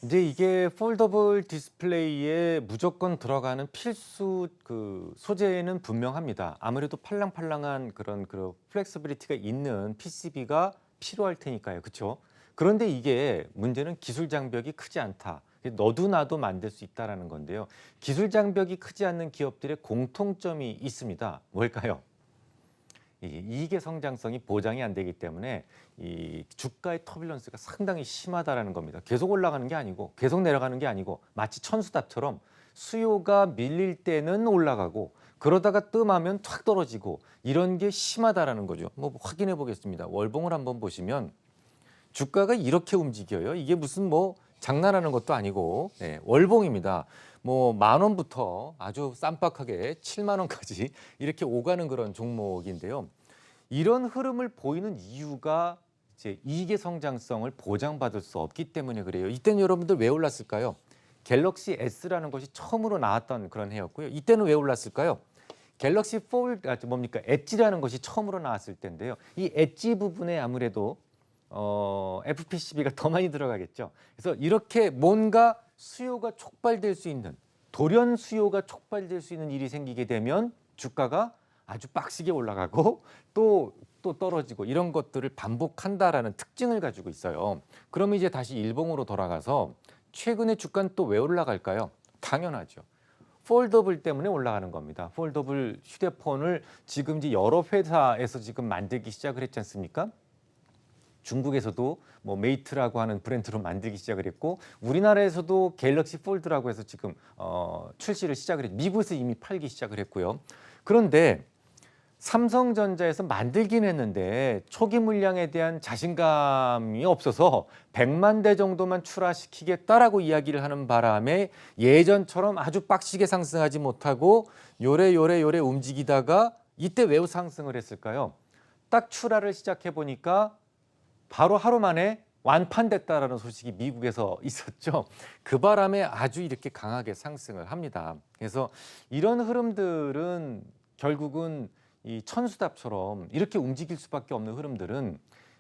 이제 이게 폴더블 디스플레이에 무조건 들어가는 필수 그 소재는 분명합니다. 아무래도 팔랑팔랑한 그런 플렉서빌리티가 있는 PCB가 필요할 테니까요. 그렇죠? 그런데 이게 문제는 기술 장벽이 크지 않다. 너도 나도 만들 수 있다라는 건데요. 기술 장벽이 크지 않는 기업들의 공통점이 있습니다. 뭘까요? 이 이익의 성장성이 보장이 안 되기 때문에 이 주가의 터뷸런스가 상당히 심하다라는 겁니다. 계속 올라가는 게 아니고 계속 내려가는 게 아니고 마치 천수답처럼 수요가 밀릴 때는 올라가고 그러다가 뜸하면 탁 떨어지고 이런 게 심하다라는 거죠. 뭐 확인해 보겠습니다. 월봉을 한번 보시면 주가가 이렇게 움직여요. 이게 무슨 뭐 장난하는 것도 아니고 월봉입니다. 뭐 10,000원부터 아주 쌈박하게 70,000원까지 이렇게 오가는 그런 종목인데요. 이런 흐름을 보이는 이유가 이제 이익의 성장성을 보장받을 수 없기 때문에 그래요. 이때는 여러분들 왜 올랐을까요? 갤럭시 S라는 것이 처음으로 나왔던 그런 해였고요. 이때는 왜 올랐을까요? 갤럭시 폴드 뭡니까? 엣지라는 것이 처음으로 나왔을 때인데요. 이 엣지 부분에 아무래도 FPCB가 더 많이 들어가겠죠. 그래서 이렇게 뭔가 수요가 촉발될 수 있는 돌연 수요가 촉발될 수 있는 일이 생기게 되면 주가가 아주 빡시게 올라가고 또 떨어지고 이런 것들을 반복한다라는 특징을 가지고 있어요. 그러면 이제 다시 일봉으로 돌아가서 최근에 주가는 또 왜 올라갈까요? 당연하죠. 폴더블 때문에 올라가는 겁니다. 폴더블 휴대폰을 지금 이제 여러 회사에서 지금 만들기 시작을 했지 않습니까? 중국에서도 뭐 메이트라고 하는 브랜드로 만들기 시작을 했고 우리나라에서도 갤럭시 폴드라고 해서 지금 출시를 시작을 했고 미국에서 이미 팔기 시작을 했고요. 그런데 삼성전자에서 만들긴 했는데 초기 물량에 대한 자신감이 없어서 100만 대 정도만 출하시키겠다라고 이야기를 하는 바람에 예전처럼 아주 빡시게 상승하지 못하고 요래 움직이다가 이때 왜 상승을 했을까요? 딱 출하를 시작해 보니까 바로 하루 만에 완판됐다라는 소식이 미국에서 있었죠. 그 바람에 아주 이렇게 강하게 상승을 합니다. 그래서 이런 흐름들은 결국은 이 천수답처럼 이렇게 움직일 수밖에 없는 흐름들은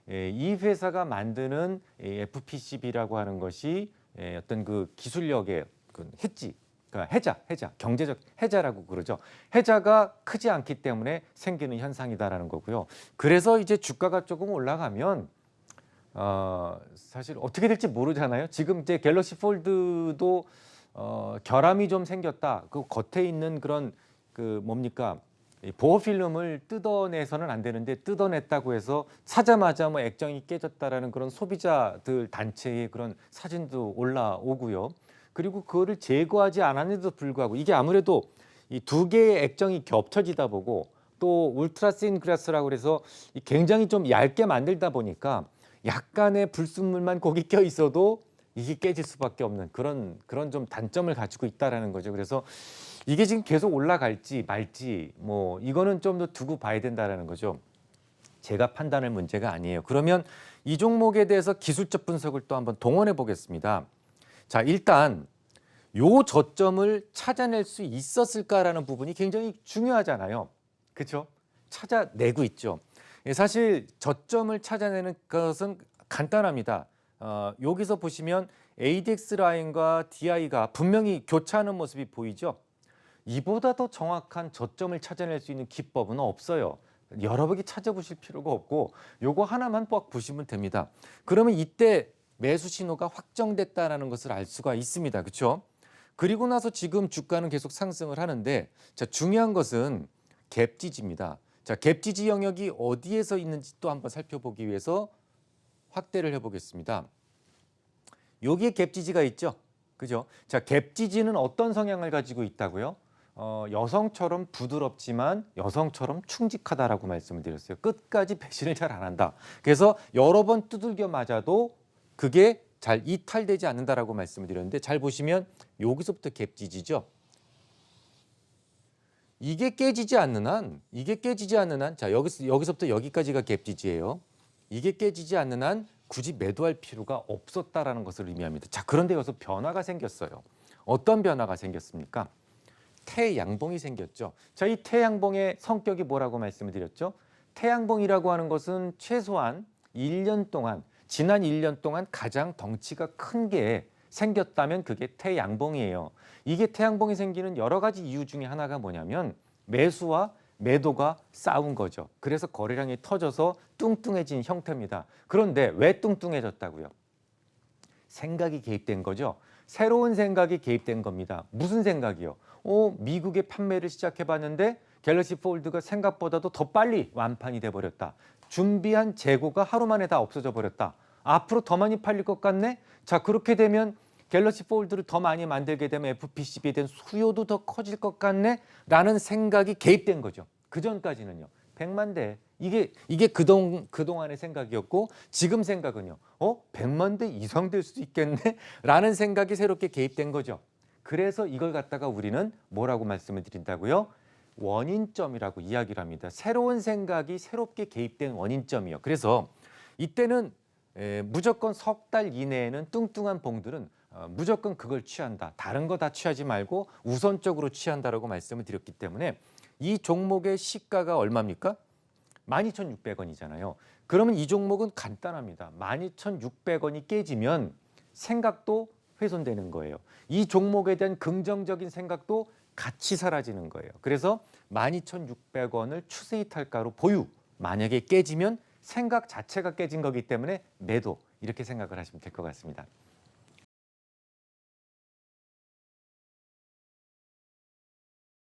이 회사가 만드는 FPCB라고 하는 것이 어떤 그 기술력의 그 해지, 그러니까 해자, 경제적 해자라고 그러죠. 해자가 크지 않기 때문에 생기는 현상이다라는 거고요. 그래서 이제 주가가 조금 올라가면 사실 어떻게 될지 모르잖아요. 지금 이제 갤럭시 폴드도 결함이 좀 생겼다. 그 겉에 있는 그런 그 뭡니까? 이 보호 필름을 뜯어내서는 안 되는데 뜯어냈다고 해서 사자마자 뭐 액정이 깨졌다라는 그런 소비자들 단체의 그런 사진도 올라오고요. 그리고 그거를 제거하지 않았는데도 불구하고 이게 아무래도 이 두 개의 액정이 겹쳐지다 보고 또 울트라 신 글라스라고 그래서 굉장히 좀 얇게 만들다 보니까 약간의 불순물만 거기 껴 있어도 이게 깨질 수밖에 없는 그런 좀 단점을 가지고 있다라는 거죠. 그래서 이게 지금 계속 올라갈지 말지 뭐 이거는 좀 더 두고 봐야 된다라는 거죠. 제가 판단할 문제가 아니에요. 그러면 이 종목에 대해서 기술적 분석을 또 한번 동원해 보겠습니다. 자, 일단 요 저점을 찾아낼 수 있었을까라는 부분이 굉장히 중요하잖아요. 그렇죠? 찾아내고 있죠. 사실 저점을 찾아내는 것은 간단합니다. 여기서 보시면 ADX 라인과 DI가 분명히 교차하는 모습이 보이죠. 이보다 더 정확한 저점을 찾아낼 수 있는 기법은 없어요. 여러 번 찾아보실 필요가 없고 요거 하나만 꼭 보시면 됩니다. 그러면 이때 매수 신호가 확정됐다라는 것을 알 수가 있습니다. 그렇죠? 그리고 나서 지금 주가는 계속 상승을 하는데 자, 중요한 것은 갭 지지입니다. 자, 갭 지지 영역이 어디에서 있는지 또 한번 살펴보기 위해서 확대를 해보겠습니다. 여기에 갭 지지가 있죠. 그죠? 자, 갭 지지는 어떤 성향을 가지고 있다고요? 여성처럼 부드럽지만 여성처럼 충직하다라고 말씀을 드렸어요. 끝까지 배신을 잘 안 한다. 그래서 여러 번 두들겨 맞아도 그게 잘 이탈되지 않는다라고 말씀을 드렸는데 잘 보시면 여기서부터 갭 지지죠. 이게 깨지지 않는 한, 자, 여기서부터 여기까지가 갭 지지예요. 이게 깨지지 않는 한 굳이 매도할 필요가 없었다라는 것을 의미합니다. 자, 그런데 여기서 변화가 생겼어요. 어떤 변화가 생겼습니까? 태양봉이 생겼죠. 자, 이 태양봉의 성격이 뭐라고 말씀을 드렸죠? 태양봉이라고 하는 것은 최소한 1년 동안, 지난 1년 동안 가장 덩치가 큰 게 생겼다면 그게 태양봉이에요. 이게 태양봉이 생기는 여러 가지 이유 중에 하나가 뭐냐면 매수와 매도가 싸운 거죠. 그래서 거래량이 터져서 뚱뚱해진 형태입니다. 그런데 왜 뚱뚱해졌다고요? 생각이 개입된 거죠. 새로운 생각이 개입된 겁니다. 무슨 생각이요? 미국에 판매를 시작해봤는데 갤럭시 폴드가 생각보다도 더 빨리 완판이 돼버렸다. 준비한 재고가 하루 만에 다 없어져 버렸다. 앞으로 더 많이 팔릴 것 같네? 자, 그렇게 되면 갤럭시 폴드를 더 많이 만들게 되면 FPCB에 대한 수요도 더 커질 것 같네? 라는 생각이 개입된 거죠. 그전까지는요. 100만 대. 이게 그동안의 생각이었고 지금 생각은요. 100만 대 이상 될 수도 있겠네? 라는 생각이 새롭게 개입된 거죠. 그래서 이걸 갖다가 우리는 뭐라고 말씀을 드린다고요? 원인점이라고 이야기를 합니다. 새로운 생각이 새롭게 개입된 원인점이요. 그래서 이때는 무조건 석 달 이내에는 뚱뚱한 봉들은 무조건 그걸 취한다. 다른 거 다 취하지 말고 우선적으로 취한다라고 말씀을 드렸기 때문에 이 종목의 시가가 얼마입니까? 12,600원이잖아요. 그러면 이 종목은 간단합니다. 12,600원이 깨지면 생각도 훼손되는 거예요. 이 종목에 대한 긍정적인 생각도 같이 사라지는 거예요. 그래서 12,600원을 추세 이탈가로 보유. 만약에 깨지면 생각 자체가 깨진 거기 때문에 매도 이렇게 생각을 하시면 될 것 같습니다.